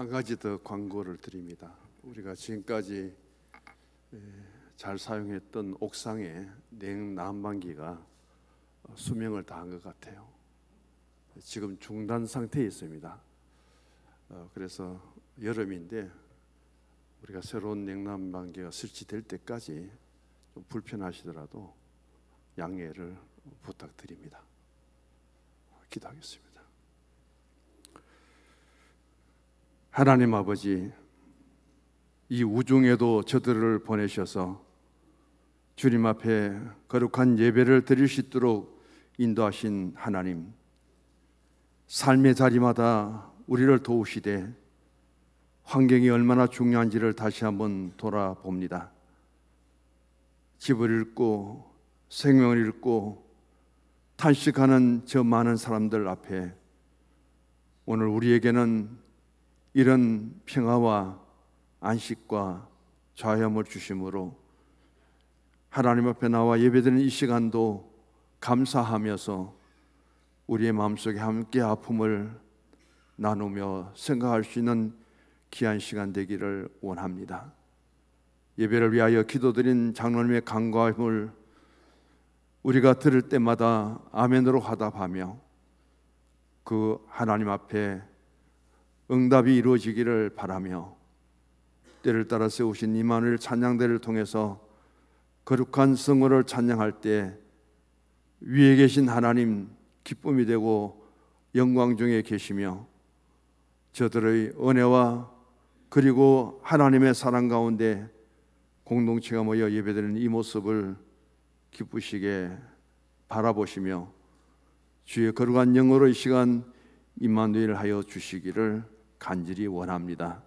한 가지 더 광고를 드립니다. 우리가 지금까지 잘 사용했던 옥상의 냉난방기가 수명을 다한 것 같아요. 지금 중단 상태에 있습니다. 그래서 여름인데 우리가 새로운 냉난방기가 설치될 때까지 좀 불편하시더라도 양해를 부탁드립니다. 기도하겠습니다. 하나님 아버지, 이 우중에도 저들을 보내셔서 주님 앞에 거룩한 예배를 드릴 수 있도록 인도하신 하나님, 삶의 자리마다 우리를 도우시되 환경이 얼마나 중요한지를 다시 한번 돌아봅니다. 집을 잃고 생명을 잃고 탄식하는 저 많은 사람들 앞에 오늘 우리에게는 이런 평화와 안식과 좌염을 주심으로 하나님 앞에 나와 예배드리는 이 시간도 감사하면서 우리의 마음속에 함께 아픔을 나누며 생각할 수 있는 귀한 시간 되기를 원합니다. 예배를 위하여 기도드린 장로님의 간구함을 우리가 들을 때마다 아멘으로 화답하며 그 하나님 앞에 응답이 이루어지기를 바라며 때를 따라 세우신 임마누엘 찬양대를 통해서 거룩한 성호를 찬양할 때 위에 계신 하나님 기쁨이 되고 영광 중에 계시며 저들의 은혜와 그리고 하나님의 사랑 가운데 공동체가 모여 예배드리는 이 모습을 기쁘시게 바라보시며 주의 거룩한 영으로 이 시간 임마누엘 하여 주시기를 간절히 원합니다.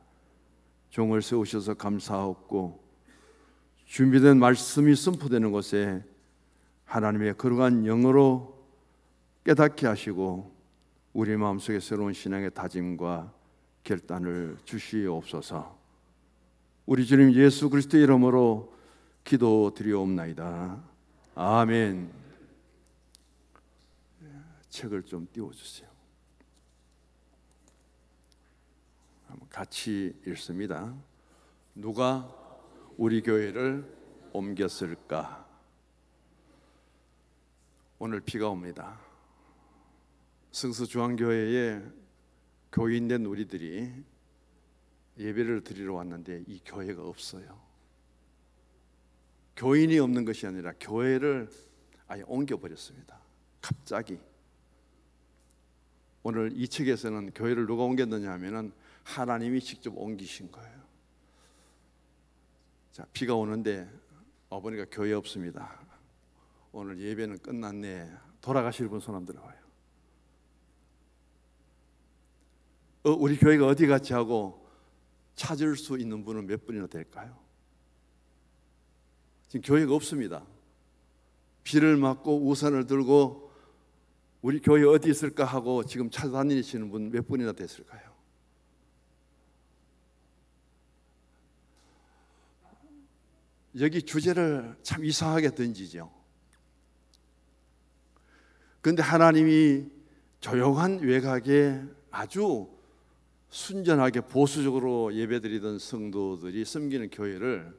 종을 세우셔서 감사하옵고 준비된 말씀이 선포되는 곳에 하나님의 거룩한 영으로 깨닫게 하시고 우리 마음속에 새로운 신앙의 다짐과 결단을 주시옵소서. 우리 주님 예수 그리스도의 이름으로 기도드리옵나이다. 아멘. 책을 좀 띄워주세요. 같이 읽습니다. 누가 우리 교회를 옮겼을까? 오늘 비가 옵니다. 승수중앙교회에 교인된 우리들이 예배를 드리러 왔는데 이 교회가 없어요. 교인이 없는 것이 아니라 교회를 아예 옮겨버렸습니다. 갑자기. 오늘 이 책에서는 교회를 누가 옮겼느냐 하면은 하나님이 직접 옮기신 거예요. 자, 비가 오는데 어머니가 교회 없습니다. 오늘 예배는 끝났네. 돌아가실 분 손 한번 들어봐요. 우리 교회가 어디 갔지 하고 찾을 수 있는 분은 몇 분이나 될까요? 지금 교회가 없습니다. 비를 맞고 우산을 들고 우리 교회 어디 있을까 하고 지금 찾아다니시는 분 몇 분이나 됐을까요? 여기 주제를 참 이상하게 던지죠. 그런데 하나님이 조용한 외곽에 아주 순전하게 보수적으로 예배드리던 성도들이 섬기는 교회를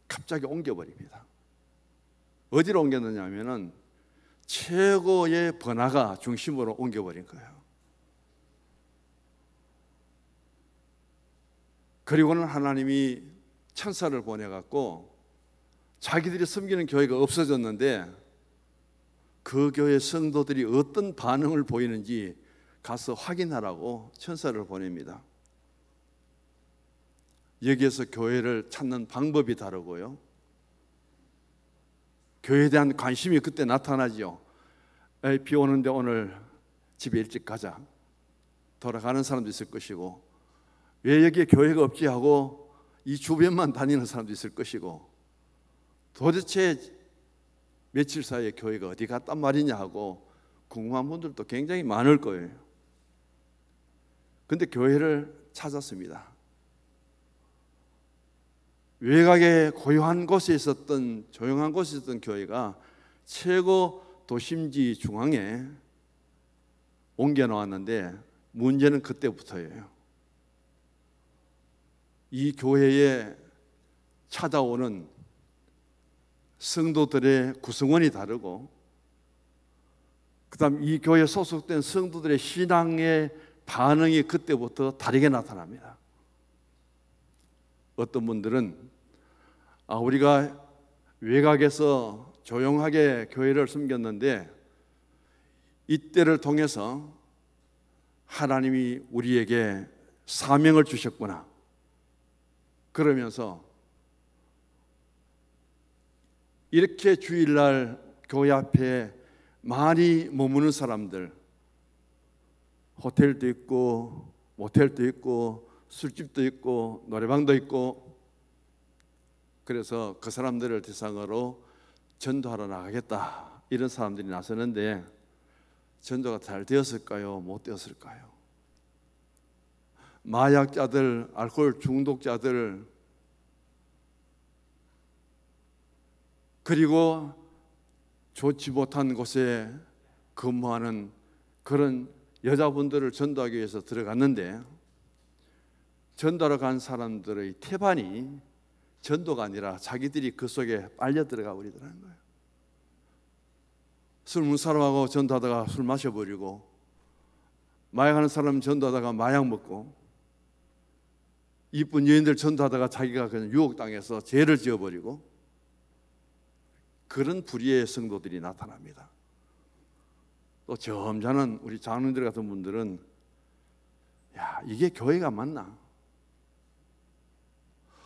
갑자기 옮겨버립니다. 어디로 옮겼느냐 하면은 최고의 번화가 중심으로 옮겨버린 거예요. 그리고는 하나님이 천사를 보내갖고 자기들이 섬기는 교회가 없어졌는데 그 교회 성도들이 어떤 반응을 보이는지 가서 확인하라고 천사를 보냅니다. 여기에서 교회를 찾는 방법이 다르고요. 교회에 대한 관심이 그때 나타나죠. 비 오는데 오늘 집에 일찍 가자. 돌아가는 사람도 있을 것이고 왜 여기에 교회가 없지 하고 이 주변만 다니는 사람도 있을 것이고 도대체 며칠 사이에 교회가 어디 갔단 말이냐 하고 궁금한 분들도 굉장히 많을 거예요. 그런데 교회를 찾았습니다. 외곽에 고요한 곳에 있었던 조용한 곳에 있었던 교회가 최고 도심지 중앙에 옮겨 놓았는데 문제는 그때부터예요. 이 교회에 찾아오는 성도들의 구성원이 다르고, 그 다음 이 교회에 소속된 성도들의 신앙의 반응이 그때부터 다르게 나타납니다. 어떤 분들은 우리가 외곽에서 조용하게 교회를 섬겼는데 이때를 통해서 하나님이 우리에게 사명을 주셨구나, 그러면서 이렇게 주일날 교회 앞에 많이 머무는 사람들, 호텔도 있고 모텔도 있고 술집도 있고 노래방도 있고, 그래서 그 사람들을 대상으로 전도하러 나가겠다, 이런 사람들이 나서는데 전도가 잘 되었을까요? 못 되었을까요? 마약자들, 알코올 중독자들, 그리고 좋지 못한 곳에 근무하는 그런 여자분들을 전도하기 위해서 들어갔는데, 전도하러 간 사람들의 태반이 전도가 아니라 자기들이 그 속에 빨려 들어가 버리더라는 거예요. 술 먹는 사람하고 전도하다가 술 마셔버리고, 마약하는 사람 전도하다가 마약 먹고, 이쁜 여인들 전도하다가 자기가 그냥 유혹당해서 죄를 지어버리고, 그런 불의의 성도들이 나타납니다. 또 점잖은 우리 장로님들 같은 분들은 이게 교회가 맞나?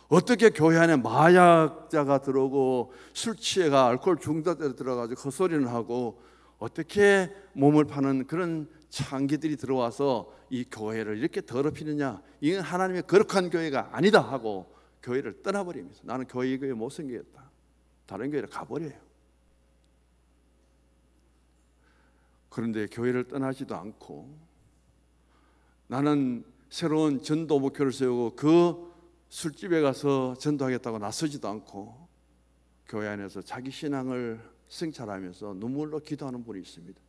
어떻게 교회 안에 마약자가 들어오고 술 취해가 알코올 중독자들 들어가지고 헛소리는 하고, 어떻게 몸을 파는 그런 창기들이 들어와서 이 교회를 이렇게 더럽히느냐, 이건 하나님의 거룩한 교회가 아니다 하고 교회를 떠나버립니다. 나는 교회 못 섬기겠다, 다른 교회를 가버려요. 그런데 교회를 떠나지도 않고, 나는 새로운 전도 목표를 세우고 그 술집에 가서 전도하겠다고 나서지도 않고, 교회 안에서 자기 신앙을 성찰하면서 눈물로 기도하는 분이 있습니다.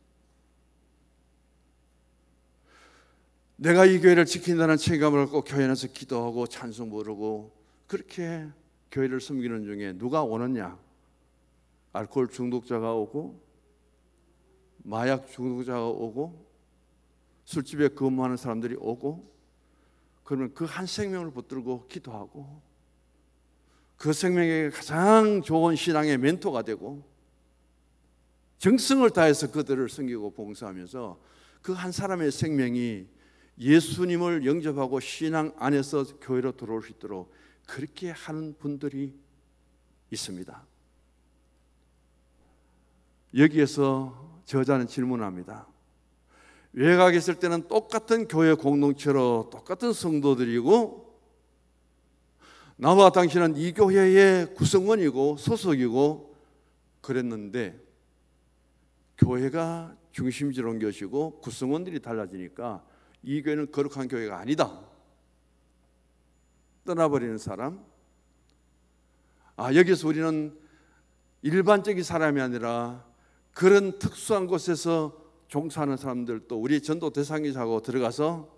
내가 이 교회를 지킨다는 책임감을 갖고 교회 안에서 기도하고 찬송 부르고 그렇게 교회를 섬기는 중에 누가 오느냐? 알코올 중독자가 오고, 마약 중독자가 오고, 술집에 근무하는 사람들이 오고, 그러면 그 한 생명을 붙들고 기도하고, 그 생명에게 가장 좋은 신앙의 멘토가 되고, 정성을 다해서 그들을 섬기고 봉사하면서 그 한 사람의 생명이 예수님을 영접하고 신앙 안에서 교회로 들어올 수 있도록 그렇게 하는 분들이 있습니다. 여기에서 저자는 질문합니다. 외곽에 있을 때는 똑같은 교회 공동체로 똑같은 성도들이고, 나와 당신은 이 교회의 구성원이고 소속이고 그랬는데, 교회가 중심지로 옮겨지고 구성원들이 달라지니까 이 교회는 거룩한 교회가 아니다, 떠나버리는 사람. 여기서 우리는 일반적인 사람이 아니라 그런 특수한 곳에서 종사하는 사람들도 우리 전도 대상이자고 들어가서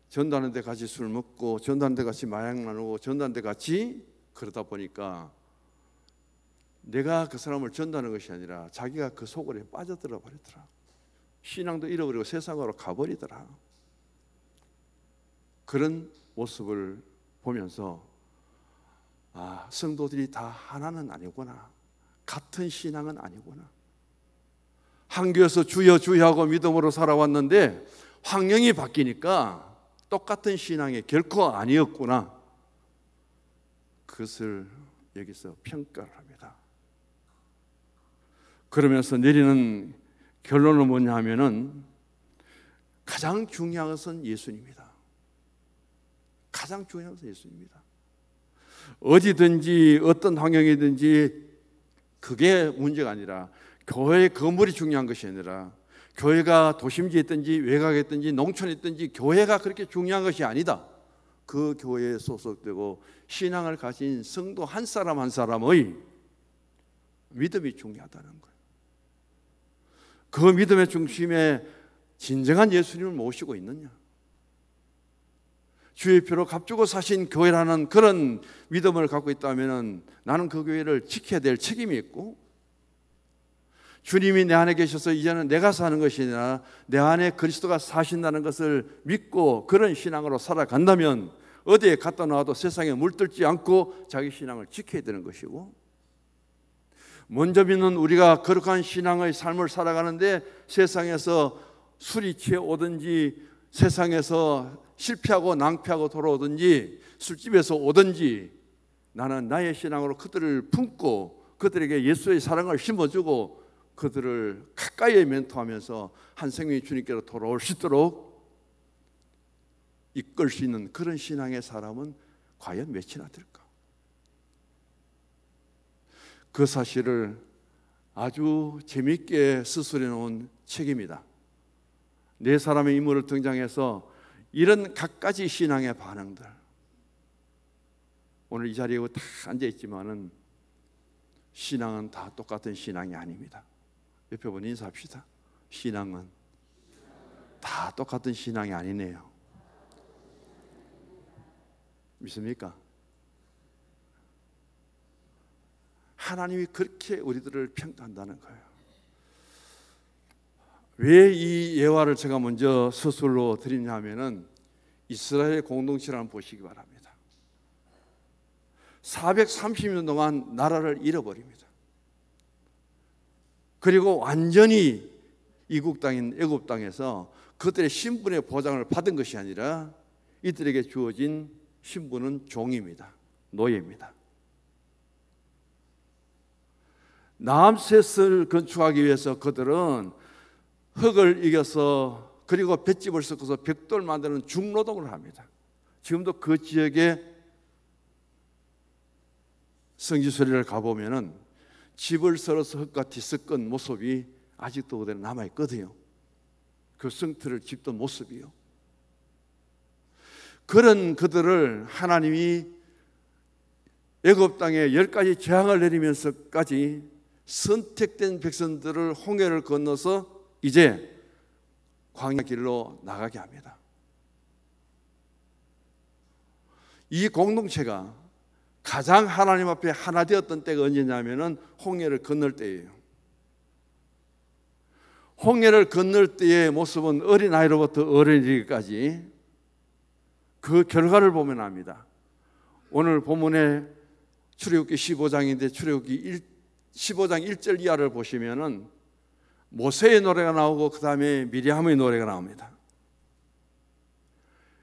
전도하는 데 같이 술 먹고, 전도하는 데 같이 마약 나누고, 전도하는 데 같이 그러다 보니까 내가 그 사람을 전도하는 것이 아니라 자기가 그 속으로 빠져들어 버리더라. 신앙도 잃어버리고 세상으로 가버리더라. 그런 모습을 보면서 성도들이 다 하나는 아니구나, 같은 신앙은 아니구나. 한 교회에서 주여 주여 하고 믿음으로 살아왔는데 환경이 바뀌니까 똑같은 신앙이 결코 아니었구나, 그것을 여기서 평가를 합니다. 그러면서 내리는 결론은 뭐냐 하면은, 가장 중요한 것은 예수님이다. 가장 중요한 것은 예수님이다. 어디든지 어떤 환경이든지 그게 문제가 아니라, 교회의 건물이 중요한 것이 아니라, 교회가 도심지에 있든지 외곽에 있든지 농촌에 있든지 교회가 그렇게 중요한 것이 아니다. 그 교회에 소속되고 신앙을 가진 성도 한 사람 한 사람의 믿음이 중요하다는 거예요. 그 믿음의 중심에 진정한 예수님을 모시고 있느냐, 주의 피로 값주고 사신 교회라는 그런 믿음을 갖고 있다면 나는 그 교회를 지켜야 될 책임이 있고, 주님이 내 안에 계셔서 이제는 내가 사는 것이 아니라 내 안에 그리스도가 사신다는 것을 믿고 그런 신앙으로 살아간다면 어디에 갖다 놔도 세상에 물들지 않고 자기 신앙을 지켜야 되는 것이고, 먼저 믿는 우리가 거룩한 신앙의 삶을 살아가는데 세상에서 술이 취해 오든지 세상에서 실패하고 낭패하고 돌아오든지 술집에서 오든지 나는 나의 신앙으로 그들을 품고 그들에게 예수의 사랑을 심어주고 그들을 가까이 멘토하면서 한 생명이 주님께로 돌아올 수 있도록 이끌 수 있는 그런 신앙의 사람은 과연 몇이나 될까? 그 사실을 아주 재미있게 수술해 놓은 책입니다. 네 사람의 인물을 등장해서 이런 갖가지 신앙의 반응들, 오늘 이 자리에 다 앉아있지만은 신앙은 다 똑같은 신앙이 아닙니다. 옆에 분 인사합시다. 신앙은 다 똑같은 신앙이 아니네요. 믿습니까? 하나님이 그렇게 우리들을 평가한다는 거예요. 왜 이 예화를 제가 먼저 서술로 드리냐 하면은 이스라엘 공동체를 한번 보시기 바랍니다. 430년 동안 나라를 잃어버립니다. 그리고 완전히 이국 땅인 애굽 땅에서 그들의 신분의 보장을 받은 것이 아니라 이들에게 주어진 신분은 종입니다. 노예입니다. 라암셋을 건축하기 위해서 그들은 흙을 이겨서 그리고 볏집을 섞어서 벽돌 만드는 중노동을 합니다. 지금도 그 지역에 성지순례를 가보면은 집을 썰어서 흙같이 섞은 모습이 아직도 그대로 남아있거든요. 그 성틀을 짚던 모습이요. 그런 그들을 하나님이 애굽 땅에 10가지 재앙을 내리면서까지 선택된 백성들을 홍해를 건너서 이제 광야 길로 나가게 합니다. 이 공동체가 가장 하나님 앞에 하나 되었던 때가 언제냐면은 홍해를 건널 때예요. 홍해를 건널 때의 모습은 어린아이로부터 어린이까지 그 결과를 보면 압니다. 오늘 본문에 출애굽기 15장인데 출애굽기 15장 1절 이하를 보시면은 모세의 노래가 나오고 그 다음에 미리암의 노래가 나옵니다.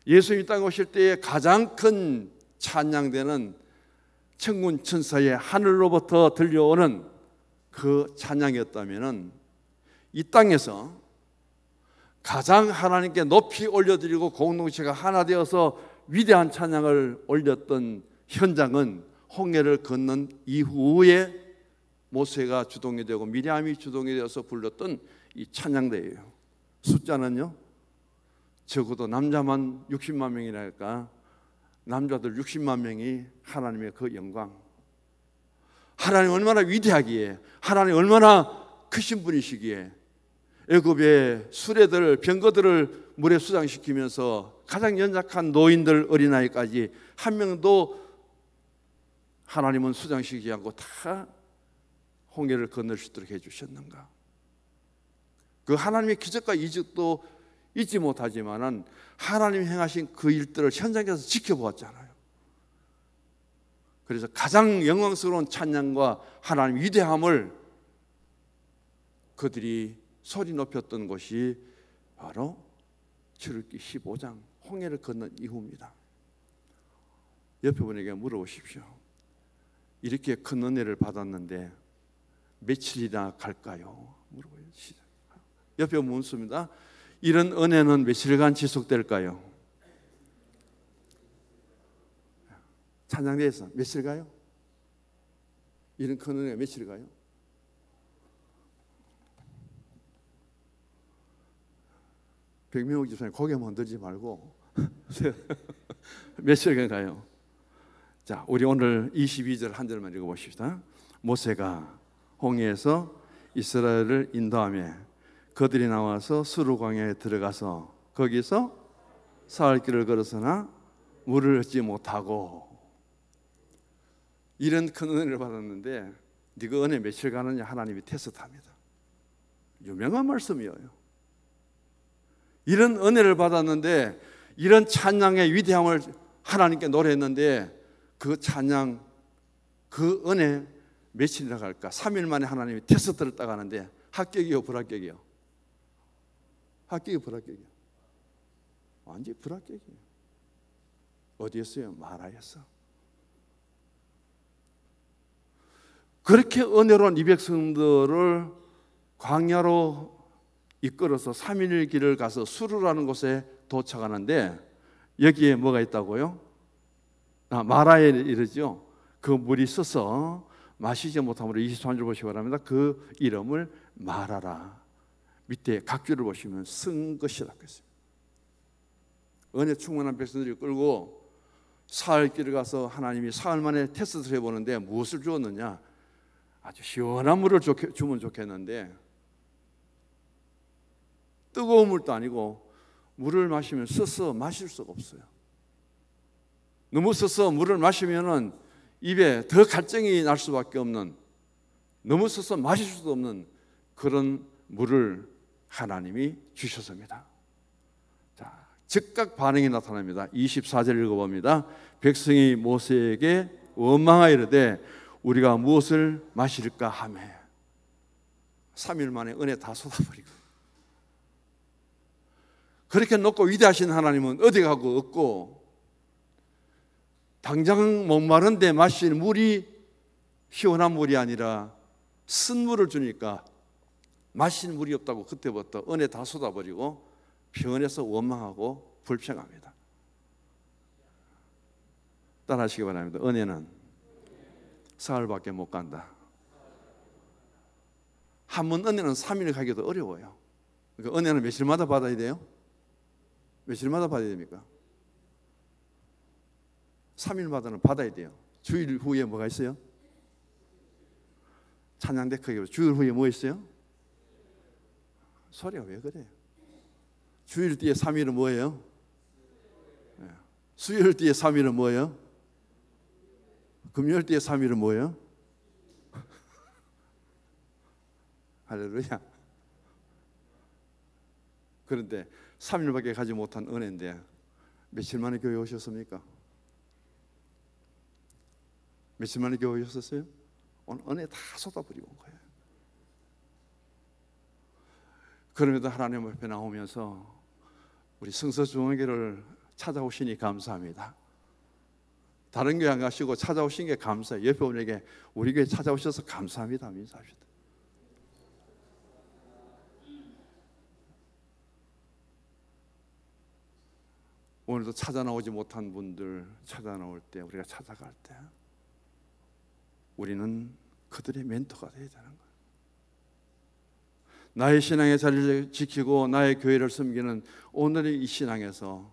예수님이 땅에 오실 때에 가장 큰 찬양되는 천군 천사의 하늘로부터 들려오는 그 찬양이었다면은 이 땅에서 가장 하나님께 높이 올려드리고 공동체가 하나 되어서 위대한 찬양을 올렸던 현장은 홍해를 건넌 이후에 모세가 주동이 되고 미리암이 주동이 되어서 불렀던 이 찬양대예요. 숫자는요, 적어도 남자만 60만 명이랄까, 남자들 60만 명이 하나님의 그 영광, 하나님 얼마나 위대하기에, 하나님 얼마나 크신 분이시기에 애굽의 수레들, 병거들을 물에 수장시키면서 가장 연약한 노인들, 어린아이까지 한 명도 하나님은 수장시키지 않고 다 홍해를 건널 수 있도록 해주셨는가. 그 하나님의 기적과 이적도 잊지 못하지만은 하나님이 행하신 그 일들을 현장에서 지켜보았잖아요. 그래서 가장 영광스러운 찬양과 하나님 위대함을 그들이 소리 높였던 곳이 바로 출애굽기 15장 홍해를 건넌 이후입니다. 옆에 분에게 물어보십시오. 이렇게 큰 은혜를 받았는데 며칠이나 갈까요? 물어보십시오. 옆에 묻습니다. 이런 은혜는 며칠간 지속될까요? 찬양대에서 며칠 가요? 이런 큰 은혜가 며칠 가요? 백명옥 집사님 고개만 흔들지 말고 며칠간 가요? 자, 우리 오늘 22절 한 절만 읽어봅시다. 모세가 홍해에서 이스라엘을 인도하며 그들이 나와서 수르 광야에 들어가서 거기서 사흘 길을 걸었으나 물을 얻지 못하고 이런 큰 은혜를 받았는데 네가 은혜 며칠 가느냐 하나님이 테스트합니다. 유명한 말씀이에요. 이런 은혜를 받았는데 이런 찬양의 위대함을 하나님께 노래했는데 그 찬양, 그 은혜 며칠이나 갈까? 3일 만에 하나님이 테스트를 딱 하는데 합격이요 불합격이요? 합격이요 불합격이요? 완전히 불합격이에요. 어디였어요? 마라였어. 그렇게 은혜로운 이 백성들을 광야로 이끌어서 3일 길을 가서 수르라는 곳에 도착하는데 여기에 뭐가 있다고요? 마라에 이르죠. 그 물이 써서 마시지 못함으로 23절 보시기 바랍니다. 그 이름을 마라라. 밑에 각주를 보시면 쓴 것이라고 했습니다. 은혜 충만한 백성들이 끌고 사흘 길을 가서 하나님이 사흘 만에 테스트를 해보는데 무엇을 주었느냐? 아주 시원한 물을 주면 좋겠는데 뜨거운 물도 아니고 물을 마시면 써서 마실 수가 없어요. 너무 써서 물을 마시면은 입에 더 갈증이 날 수밖에 없는, 너무 써서 마실 수도 없는 그런 물을 하나님이 주셨습니다. 자, 즉각 반응이 나타납니다. 24절 읽어봅니다. 백성이 모세에게 원망하여 이르되 우리가 무엇을 마실까 하며 3일 만에 은혜 다 쏟아버리고, 그렇게 높고 위대하신 하나님은 어디 가고 없고 당장 목마른데 마실 물이 시원한 물이 아니라 쓴 물을 주니까 마실 물이 없다고 그때부터 은혜 다 쏟아버리고 변해서 원망하고 불평합니다. 따라하시기 바랍니다. 은혜는 사흘밖에 못 간다. 한 번 은혜는 3일 가기도 어려워요. 그러니까 은혜는 며칠마다 받아야 돼요? 며칠마다 받아야 됩니까? 3일마다는 받아야 돼요. 주일 후에 뭐가 있어요? 찬양대크기로 주일 후에 뭐 있어요? 소리가 왜 그래요? 주일 뒤에 3일은 뭐예요? 수요일 뒤에 3일은 뭐예요? 금요일 뒤에 3일은 뭐예요? 할렐루야. 그런데 3일밖에 가지 못한 은혜인데 며칠 만에 교회 오셨습니까? 며칠 만에 교회 오셨어요? 오늘 은혜 다 쏟아버리고 온 거예요. 그럼에도 하나님 앞에 나오면서 우리 성서중앙교회를 찾아오시니 감사합니다. 다른 교회 안 가시고 찾아오신 게 감사해요. 옆에 분에게 우리 교회 찾아오셔서 감사합니다 인사합시다. 오늘도 찾아 나오지 못한 분들 찾아 나올 때, 우리가 찾아갈 때 우리는 그들의 멘토가 되어야 되는 거예요. 나의 신앙의 자리를 지키고 나의 교회를 섬기는 오늘의 이 신앙에서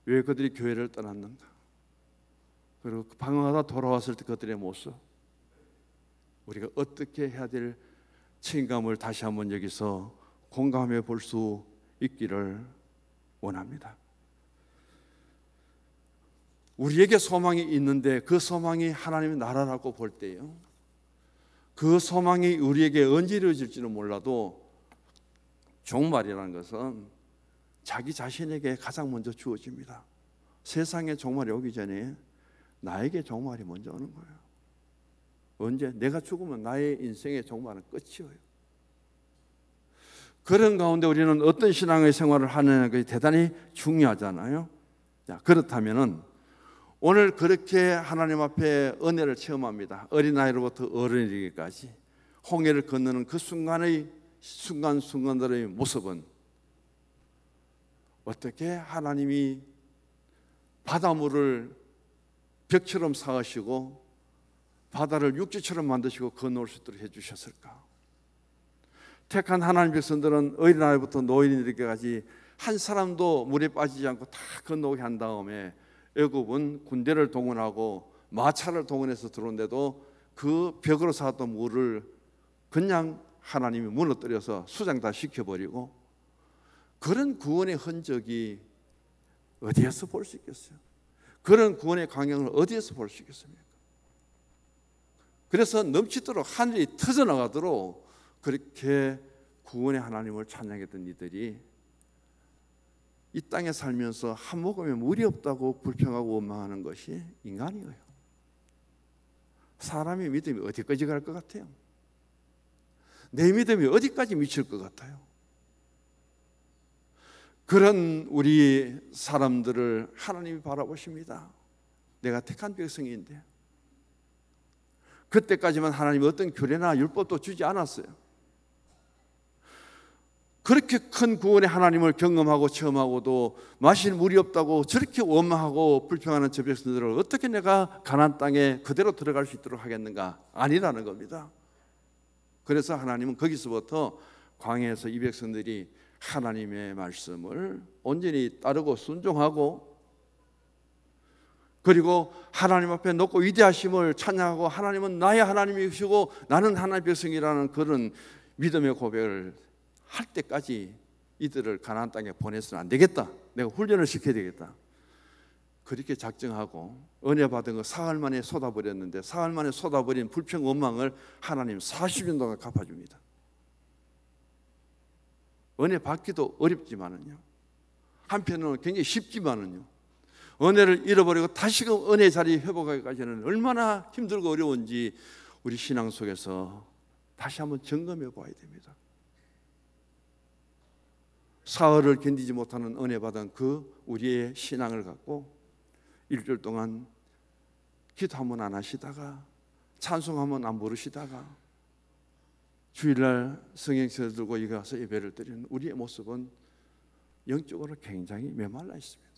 왜 그들이 교회를 떠났는가? 그리고 방황하다 돌아왔을 때 그들의 모습, 우리가 어떻게 해야 될 책임감을 다시 한번 여기서 공감해 볼 수 있기를 원합니다. 우리에게 소망이 있는데 그 소망이 하나님의 나라라고 볼 때요, 그 소망이 우리에게 언제 이루어질지는 몰라도 종말이라는 것은 자기 자신에게 가장 먼저 주어집니다. 세상에 종말이 오기 전에 나에게 종말이 먼저 오는 거예요. 언제? 내가 죽으면 나의 인생의 종말은 끝이에요. 그런 가운데 우리는 어떤 신앙의 생활을 하느냐, 그게 대단히 중요하잖아요. 자, 그렇다면은 오늘 그렇게 하나님 앞에 은혜를 체험합니다. 어린아이로부터 어른이기까지 홍해를 건너는 그 순간순간들의 모습은 어떻게 하나님이 바닷물을 벽처럼 쌓으시고 바다를 육지처럼 만드시고 건너올 수 있도록 해주셨을까? 택한 하나님 백성들은 어린아이부터 노인이기까지 한 사람도 물에 빠지지 않고 다 건너오게 한 다음에 애굽은 군대를 동원하고 마차를 동원해서 들어온데도 그 벽으로 쌓았던 물을 그냥 하나님이 무너뜨려서 수장 다 시켜버리고, 그런 구원의 흔적이 어디에서 볼 수 있겠어요? 그런 구원의 광경을 어디에서 볼 수 있겠습니까? 그래서 넘치도록 하늘이 터져나가도록 그렇게 구원의 하나님을 찬양했던 이들이 이 땅에 살면서 한 모금에 물이 없다고 불평하고 원망하는 것이 인간이에요. 사람의 믿음이 어디까지 갈 것 같아요? 내 믿음이 어디까지 미칠 것 같아요? 그런 우리 사람들을 하나님이 바라보십니다. 내가 택한 백성인데 그때까지만 하나님이 어떤 규례나 율법도 주지 않았어요. 그렇게 큰 구원의 하나님을 경험하고 체험하고도 마실 물이 없다고 저렇게 원망하고 불평하는 저 백성들을 어떻게 내가 가나안 땅에 그대로 들어갈 수 있도록 하겠는가? 아니라는 겁니다. 그래서 하나님은 거기서부터 광야에서 이 백성들이 하나님의 말씀을 온전히 따르고 순종하고, 그리고 하나님 앞에 높고 위대하심을 찬양하고 하나님은 나의 하나님이시고 나는 하나님의 백성이라는 그런 믿음의 고백을 할 때까지 이들을 가나안 땅에 보내서는 안 되겠다. 내가 훈련을 시켜야 되겠다. 그렇게 작정하고 은혜 받은 거 사흘 만에 쏟아버렸는데, 사흘 만에 쏟아버린 불평 원망을 하나님 40년 동안 갚아줍니다. 은혜 받기도 어렵지만은요, 한편으로는 굉장히 쉽지만은요, 은혜를 잃어버리고 다시금 은혜 자리 회복하기까지는 얼마나 힘들고 어려운지 우리 신앙 속에서 다시 한번 점검해 봐야 됩니다. 사흘을 견디지 못하는 은혜 받은 그 우리의 신앙을 갖고 일주일 동안 기도 한번 안 하시다가, 찬송 한번 안 부르시다가, 주일날 성경책을 들고 여기 가서 예배를 드리는 우리의 모습은 영적으로 굉장히 메말라 있습니다.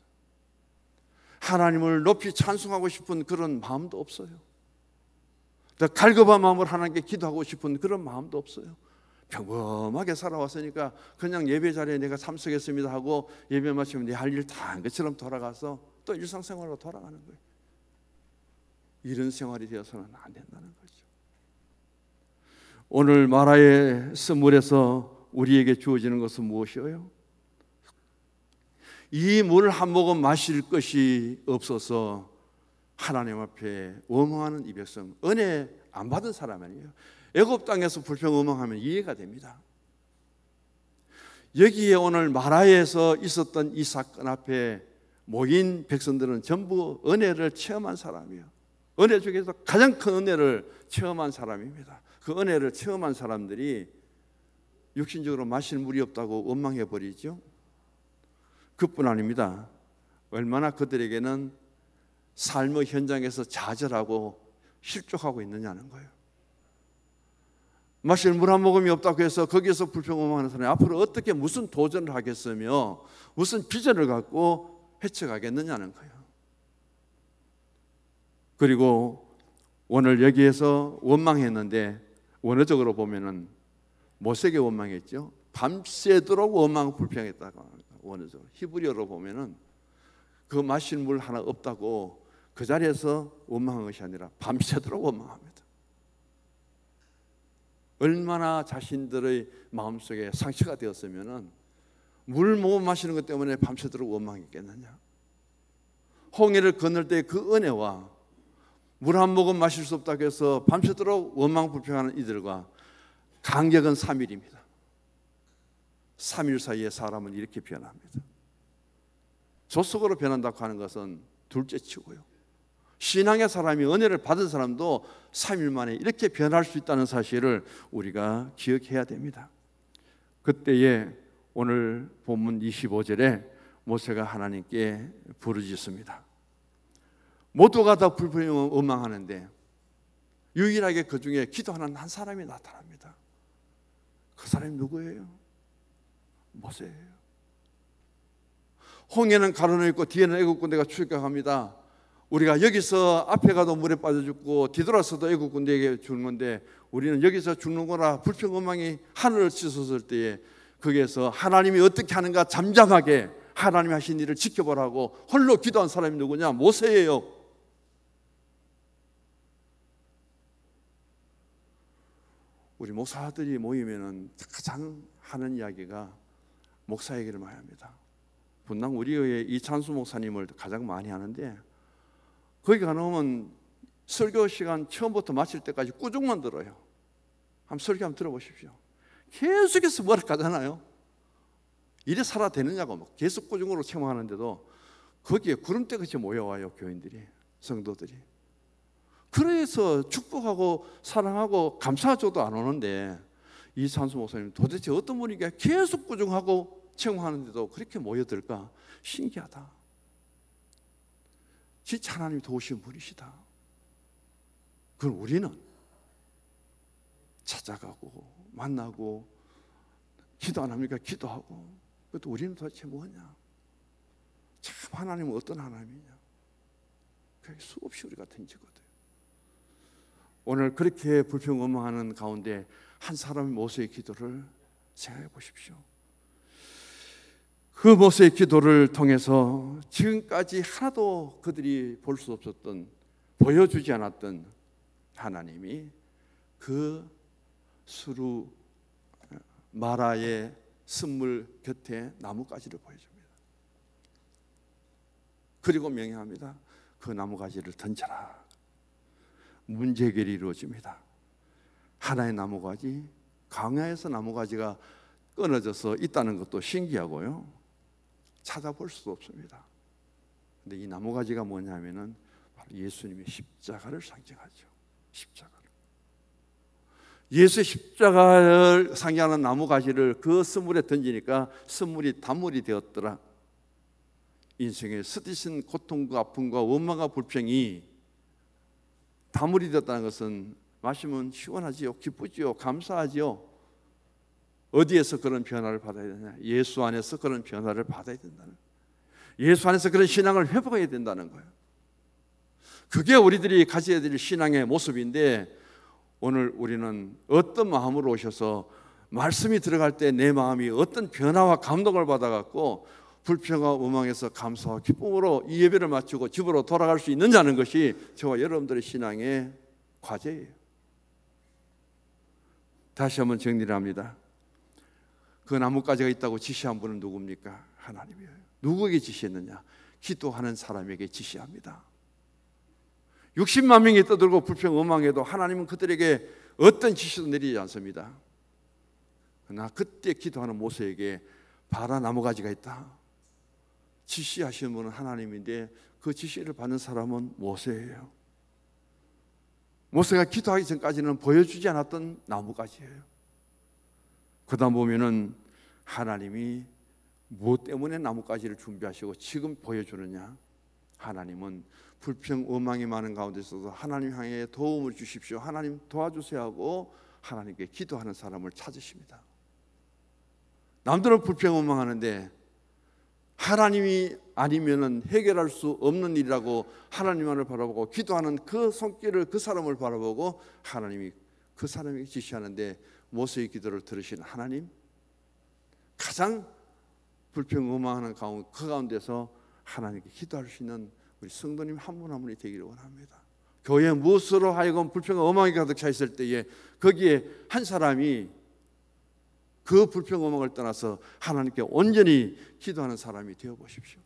하나님을 높이 찬송하고 싶은 그런 마음도 없어요. 더 갈급한 마음으로 하나님께 기도하고 싶은 그런 마음도 없어요. 평범하게 살아왔으니까 그냥 예배 자리에 내가 참석했습니다 하고 예배 마치면 내 할 일 다 한 것처럼 돌아가서 또 일상생활로 돌아가는 거예요. 이런 생활이 되어서는 안 된다는 거죠. 오늘 마라의 선물에서 우리에게 주어지는 것은 무엇이에요? 이 물 한 모금 마실 것이 없어서 하나님 앞에 원망하는 이 백성, 은혜 안 받은 사람 아니에요. 애굽 땅에서 불평 원망하면 이해가 됩니다. 여기에 오늘 마라에서 있었던 이 사건 앞에 모인 백성들은 전부 은혜를 체험한 사람이에요. 은혜 중에서 가장 큰 은혜를 체험한 사람입니다. 그 은혜를 체험한 사람들이 육신적으로 마실 물이 없다고 원망해 버리죠. 그뿐 아닙니다. 얼마나 그들에게는 삶의 현장에서 좌절하고 실족하고 있느냐는 거예요. 마실 물 한 모금이 없다고 해서 거기에서 불평 원망하는 사람이 앞으로 어떻게 무슨 도전을 하겠으며 무슨 비전을 갖고 헤쳐가겠느냐는 거예요. 그리고 오늘 여기에서 원망했는데 원어적으로 보면은 못세게 원망했죠. 밤새도록 원망 불평했다고 원어적으로. 히브리어로 보면은 그 마실 물 하나 없다고 그 자리에서 원망한 것이 아니라 밤새도록 원망합니다. 얼마나 자신들의 마음속에 상처가 되었으면은 물 못 마시는 것 때문에 밤새도록 원망했겠느냐. 홍해를 건널 때 그 은혜와 물 한 모금 마실 수 없다고 해서 밤새도록 원망 불평하는 이들과 간격은 3일입니다. 3일 사이에 사람은 이렇게 변합니다. 조속으로 변한다고 하는 것은 둘째 치고요, 신앙의 사람이 은혜를 받은 사람도 3일 만에 이렇게 변할 수 있다는 사실을 우리가 기억해야 됩니다. 그때에 오늘 본문 25절에 모세가 하나님께 부르짖습니다. 모두가 다 불평 원망하는데 유일하게 그 중에 기도하는 한 사람이 나타납니다. 그 사람이 누구예요? 모세예요. 홍해는 가로는 있고 뒤에는 애굽 군대가 출격합니다. 우리가 여기서 앞에 가도 물에 빠져 죽고 뒤돌아서도 애굽 군대에게 죽는 건데 우리는 여기서 죽는 거라 불평 원망이 하늘을 치솟을 때에 거기에서 하나님이 어떻게 하는가 잠잠하게 하나님이 하신 일을 지켜보라고 홀로 기도한 사람이 누구냐? 모세예요. 우리 목사들이 모이면은 가장 하는 이야기가 목사 얘기를 많이 합니다. 분당 우리의 이찬수 목사님을 가장 많이 하는데 거기 가면 설교 시간 처음부터 마칠 때까지 꾸중만 들어요. 한번 설교 한번 들어보십시오. 계속해서 뭐라 하잖아요. 이래 살아 되느냐고 막 계속 꾸중으로 책망하는데도 거기에 구름대같이 모여와요. 교인들이, 성도들이. 그래서 축복하고 사랑하고 감사줘도 안 오는데 이찬수 목사님 도대체 어떤 분이게 계속 꾸중하고 책망하는데도 그렇게 모여들까? 신기하다. 진짜 하나님이 도우신 분이시다. 그럼 우리는 찾아가고 만나고 기도 안 합니까? 기도하고. 그것도 우리는 도대체 뭐냐? 참 하나님은 어떤 하나님이냐? 그게 수없이 우리가 던지거든. 오늘 그렇게 불평음하는 가운데 한 사람의 모세의 기도를 생각해 보십시오. 그 모세의 기도를 통해서 지금까지 하나도 그들이 볼 수 없었던, 보여주지 않았던 하나님이 그 수루 마라의 쓴물 곁에 나뭇가지를 보여줍니다. 그리고 명령합니다. 그 나뭇가지를 던져라. 문제 해결이 이루어집니다. 하나의 나뭇가지, 광야에서 나뭇가지가 끊어져서 있다는 것도 신기하고요. 찾아볼 수도 없습니다. 근데 이 나뭇가지가 뭐냐면은 바로 예수님의 십자가를 상징하죠. 십자가를. 예수의 십자가를 상징하는 나뭇가지를 그 쓴물에 던지니까 쓴물이 단물이 되었더라. 인생의 스디신 고통과 아픔과 원망과 불평이 단물이 되었다는 것은 마시면 시원하지요, 기쁘지요, 감사하지요. 어디에서 그런 변화를 받아야 되냐? 예수 안에서 그런 변화를 받아야 된다는 거예요. 예수 안에서 그런 신앙을 회복해야 된다는 거예요. 그게 우리들이 가져야 될 신앙의 모습인데 오늘 우리는 어떤 마음으로 오셔서 말씀이 들어갈 때 내 마음이 어떤 변화와 감동을 받아갖고 불평과 원망에서 감사와 기쁨으로 이 예배를 마치고 집으로 돌아갈 수 있느냐는 것이 저와 여러분들의 신앙의 과제예요. 다시 한번 정리를 합니다. 그 나뭇가지가 있다고 지시한 분은 누굽니까? 하나님이에요. 누구에게 지시했느냐? 기도하는 사람에게 지시합니다. 60만 명이 떠들고 불평 원망해도 하나님은 그들에게 어떤 지시도 내리지 않습니다. 그러나 그때 기도하는 모세에게 봐라, 나뭇가지가 있다. 지시하시는 분은 하나님인데 그 지시를 받는 사람은 모세예요. 모세가 기도하기 전까지는 보여주지 않았던 나뭇가지예요. 그 다음 보면은 하나님이 무엇 때문에 나뭇가지를 준비하시고 지금 보여주느냐? 하나님은 불평 원망이 많은 가운데 있어서 하나님 향해 도움을 주십시오, 하나님 도와주세요 하고 하나님께 기도하는 사람을 찾으십니다. 남들은 불평 원망하는데 하나님이 아니면은 해결할 수 없는 일이라고 하나님만을 바라보고 기도하는 그 손길을 그 사람을 바라보고 하나님이 그 사람에게 지시하는데 모세의 기도를 들으신 하나님, 가장 불평 원망하는 가운데 그 가운데서 하나님께 기도할 수 있는 우리 성도님 한 분 한 분이 되기를 원합니다. 교회 무엇으로 하여금 불평과 원망이 가득 차 있을 때에 거기에 한 사람이 그 불평 원망을 떠나서 하나님께 온전히 기도하는 사람이 되어 보십시오.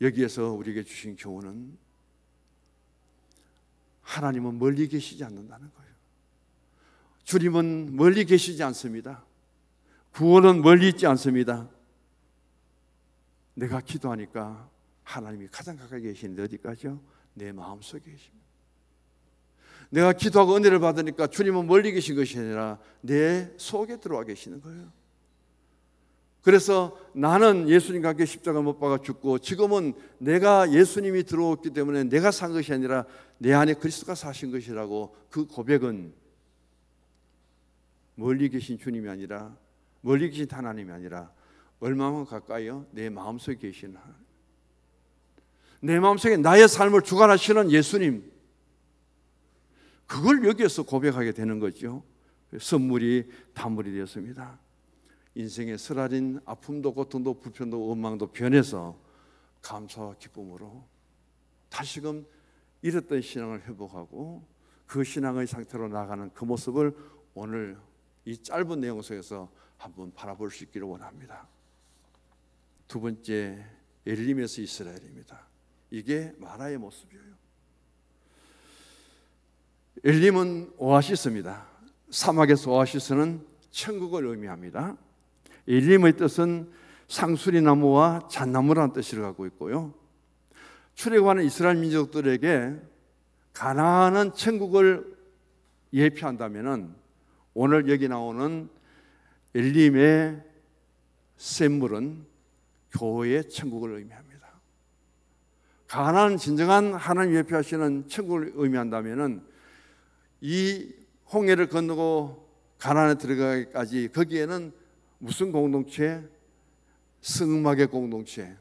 여기에서 우리에게 주신 교훈은 하나님은 멀리 계시지 않는다는 거예요. 주님은 멀리 계시지 않습니다. 구원은 멀리 있지 않습니다. 내가 기도하니까 하나님이 가장 가까이 계시는데 어디까지요? 내 마음속에 계십니다. 내가 기도하고 은혜를 받으니까 주님은 멀리 계신 것이 아니라 내 속에 들어와 계시는 거예요. 그래서 나는 예수님과 함께 십자가 못 박아 죽고 지금은 내가 예수님이 들어왔기 때문에 내가 산 것이 아니라 내 안에 그리스도가 사신 것이라고 그 고백은 멀리 계신 주님이 아니라 멀리 계신 하나님이 아니라 얼마나 가까이요? 내 마음속에 계신 하나님, 내 마음속에 나의 삶을 주관하시는 예수님, 그걸 여기에서 고백하게 되는 거죠. 선물이 단물이 되었습니다. 인생의 쓰라린 아픔도 고통도 불편도 원망도 변해서 감사와 기쁨으로 다시금 잃었던 신앙을 회복하고 그 신앙의 상태로 나아가는 그 모습을 오늘 이 짧은 내용 속에서 한번 바라볼 수 있기를 원합니다. 두 번째 엘림에서 이스라엘입니다. 이게 마라의 모습이에요. 엘림은 오아시스입니다. 사막에서 오아시스는 천국을 의미합니다. 엘림의 뜻은 상수리나무와 잣나무라는 뜻을 갖고 있고요. 출애굽하는 이스라엘 민족들에게 가나안은 천국을 예표한다면은 오늘 여기 나오는 엘림의 샘물은 교회의 천국을 의미합니다. 가나안은 진정한 하나님 예표하시는 천국을 의미한다면은 이 홍해를 건너고 가나안에 들어가기까지 거기에는 무슨 공동체? 성막의 공동체.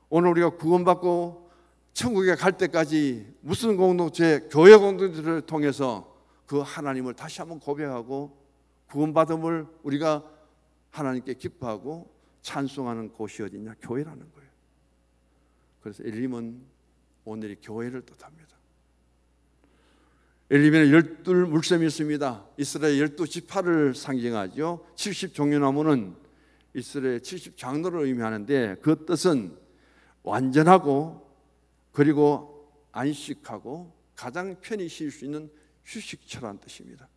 오늘 우리가 구원받고 천국에 갈 때까지 무슨 공동체? 교회 공동체를 통해서 그 하나님을 다시 한번 고백하고 구원받음을 우리가 하나님께 기뻐하고 찬송하는 곳이 어디냐? 교회라는 거예요. 그래서 엘림은 오늘의 교회를 뜻합니다. 엘림에는 12 물샘이 있습니다. 이스라엘 12지파를 상징하죠. 70종려나무는 이스라엘 70장로를 의미하는데 그 뜻은 완전하고 그리고 안식하고 가장 편히 쉴 수 있는 휴식처라는 뜻입니다.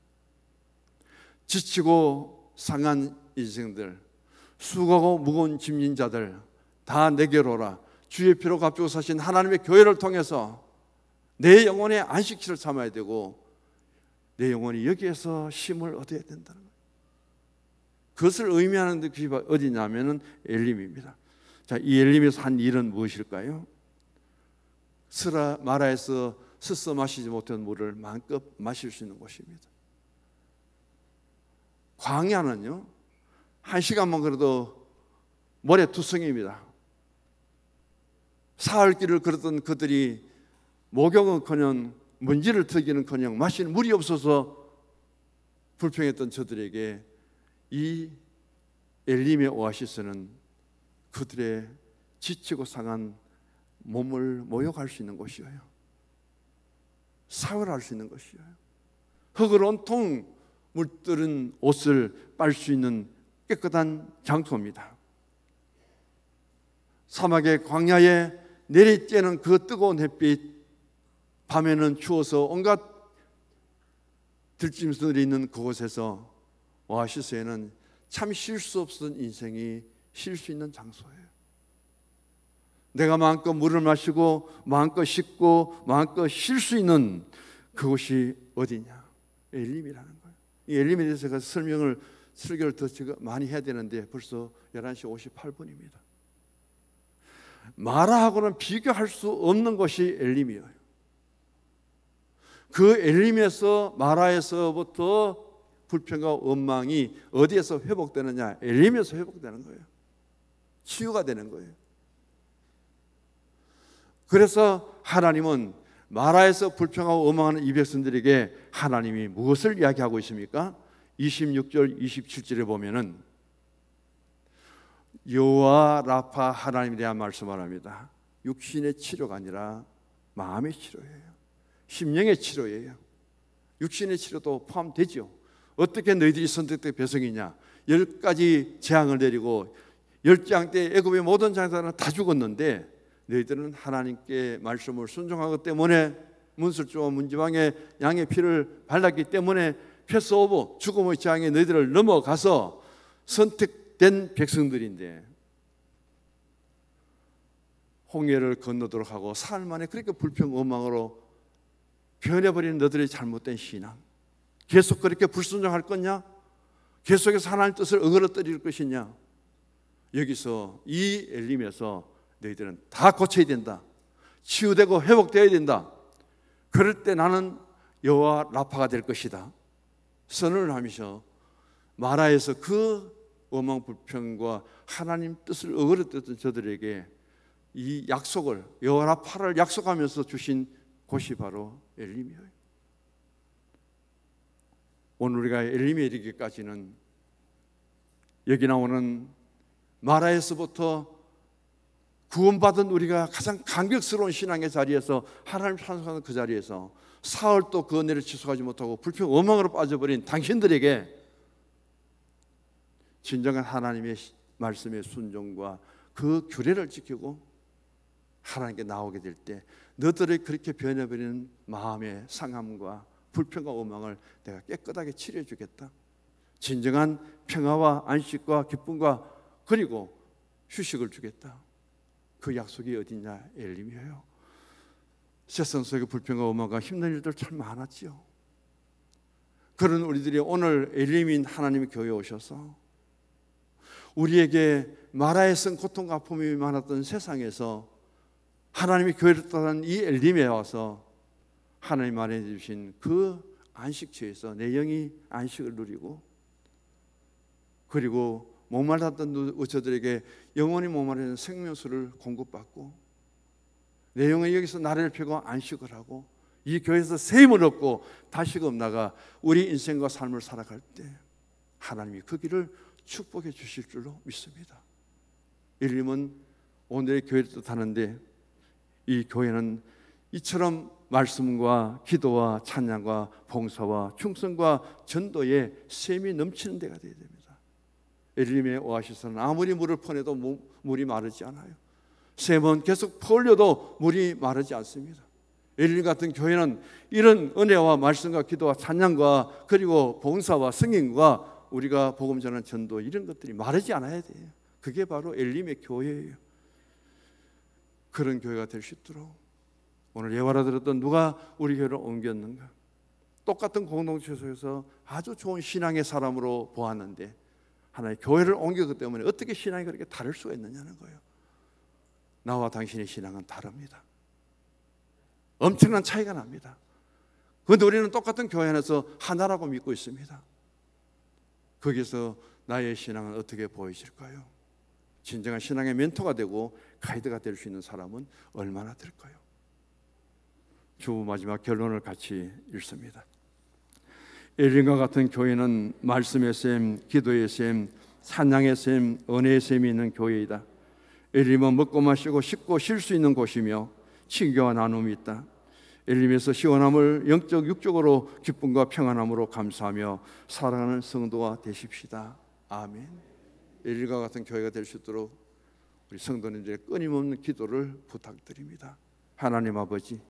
지치고 상한 인생들, 수고하고 무거운 짐진 자들 다 내게로 오라. 주의 피로 값주고 사신 하나님의 교회를 통해서 내 영혼의 안식처를 삼아야 되고 내 영혼이 여기에서 쉼을 얻어야 된다는 거예요. 그것을 의미하는 것이 어디냐면은 엘림입니다. 자, 이 엘림에서 한 일은 무엇일까요? 마라에서 스쳐 마시지 못한 물을 마음껏 마실 수 있는 곳입니다. 광야는요, 1시간만 걸어도 모래투성입니다. 사흘길을 걸었던 그들이 목욕은커녕 먼지를 털기는커녕 마실 물이 없어서 불평했던 저들에게 이 엘림의 오아시스는 그들의 지치고 상한 몸을 모욕할 수 있는 곳이에요. 사월할 수 있는 것이에요. 흙을 온통 물들은 옷을 빨 수 있는 깨끗한 장소입니다. 사막의 광야에 내리쬐는 그 뜨거운 햇빛, 밤에는 추워서 온갖 들짐승들이 있는 그곳에서 오아시스에는 참 쉴 수 없었던 인생이 쉴 수 있는 장소예요. 내가 마음껏 물을 마시고 마음껏 씻고 마음껏 쉴 수 있는 그곳이 어디냐? 엘림이라는 거예요. 이 엘림에 대해서 제가 설교를 더 많이 해야 되는데 벌써 11시 58분입니다. 마라하고는 비교할 수 없는 것이 엘림이에요. 그 엘림에서 마라에서부터 불평과 원망이 어디에서 회복되느냐? 엘림에서 회복되는 거예요. 치유가 되는 거예요. 그래서 하나님은 마라에서 불평하고 원망하는 이 백성들에게 하나님이 무엇을 이야기하고 있습니까? 26절 27절에 보면은 여호와 라파 하나님에 대한 말씀을 합니다. 육신의 치료가 아니라 마음의 치료예요. 심령의 치료예요. 육신의 치료도 포함되죠. 어떻게 너희들이 선택된 배성이냐? 10가지 재앙을 내리고 10장 때 애굽의 모든 장사는 다 죽었는데 너희들은 하나님께 말씀을 순종하기 때문에 문설주와 문지방에 양의 피를 발랐기 때문에 패스 오브 죽음의 재앙에 너희들을 넘어가서 선택된 백성들인데 홍해를 건너도록 하고 사흘 만에 그렇게 불평원망으로 변해버리는 너희들의 잘못된 신앙, 계속 그렇게 불순종할 거냐? 계속해서 하나님의 뜻을 어그러뜨릴 것이냐? 여기서 이 엘림에서 너희들은 다 고쳐야 된다. 치유되고 회복되어야 된다. 그럴 때 나는 여호와 라파가 될 것이다. 선언을 하면서 마라에서 그 원망 불평과 하나님 뜻을 어그러뜨렸던 저들에게 이 약속을, 여호와 라파를 약속하면서 주신 곳이 바로 엘림이에요. 오늘 우리가 엘림에 이르기까지는 여기 나오는 마라에서부터 구원받은 우리가 가장 감격스러운 신앙의 자리에서 하나님 찬송하는 그 자리에서 사흘 또 그 은혜를 지속하지 못하고 불평 원망으로 빠져버린 당신들에게 진정한 하나님의 말씀의 순종과 그 규례를 지키고 하나님께 나오게 될 때 너들의 그렇게 변해버리는 마음의 상함과 불평과 원망을 내가 깨끗하게 치료해 주겠다. 진정한 평화와 안식과 기쁨과 그리고 휴식을 주겠다. 그 약속이 어디냐? 엘림이에요. 세상 속에 불평과 원망과 힘든 일들 참 많았지요. 그런 우리들이 오늘 엘림인 하나님의 교회에 오셔서 우리에게 마라에 쓴 고통과 아픔이 많았던 세상에서 하나님의 교회를 떠난 이 엘림에 와서 하나님 안에 주신 그 안식처에서 내 영이 안식을 누리고 그리고 목말랐던 저들에게 영원히 목마르는 생명수를 공급받고 내 영이 여기서 나를 펴고 안식을 하고 이 교회에서 셈을 얻고 다시금 나가 우리 인생과 삶을 살아갈 때 하나님이 그 길을 축복해 주실 줄로 믿습니다. 엘림은 오늘의 교회를 뜻하는데 이 교회는 이처럼 말씀과 기도와 찬양과 봉사와 충성과 전도에 샘이 넘치는 데가 되어야 됩니다. 엘림의 오아시스는 아무리 물을 퍼내도 물이 마르지 않아요. 샘은 계속 퍼올려도 물이 마르지 않습니다. 엘림 같은 교회는 이런 은혜와 말씀과 기도와 찬양과 그리고 봉사와 승인과 우리가 복음 전하는 전도 이런 것들이 마르지 않아야 돼요. 그게 바로 엘림의 교회예요. 그런 교회가 될 수 있도록 오늘 예화로 들었던 누가 우리 교회를 옮겼는가? 똑같은 공동체 속에서 아주 좋은 신앙의 사람으로 보았는데 하나의 교회를 옮겼기 때문에 어떻게 신앙이 그렇게 다를 수가 있느냐는 거예요. 나와 당신의 신앙은 다릅니다. 엄청난 차이가 납니다. 그런데 우리는 똑같은 교회 안에서 하나라고 믿고 있습니다. 거기서 나의 신앙은 어떻게 보여질까요? 진정한 신앙의 멘토가 되고 가이드가 될 수 있는 사람은 얼마나 될까요? 주 마지막 결론을 같이 읽습니다. 엘림과 같은 교회는 말씀의 셈, 기도의 셈, 찬양의 셈, 은혜의 셈이 있는 교회이다. 엘림은 먹고 마시고 씻고 쉴 수 있는 곳이며 친교와 나눔이 있다. 엘림에서 시원함을 영적 육적으로 기쁨과 평안함으로 감사하며 사랑하는 성도가 되십시다. 아멘. 엘림과 같은 교회가 될 수 있도록 우리 성도님들의 끊임없는 기도를 부탁드립니다. 하나님 아버지,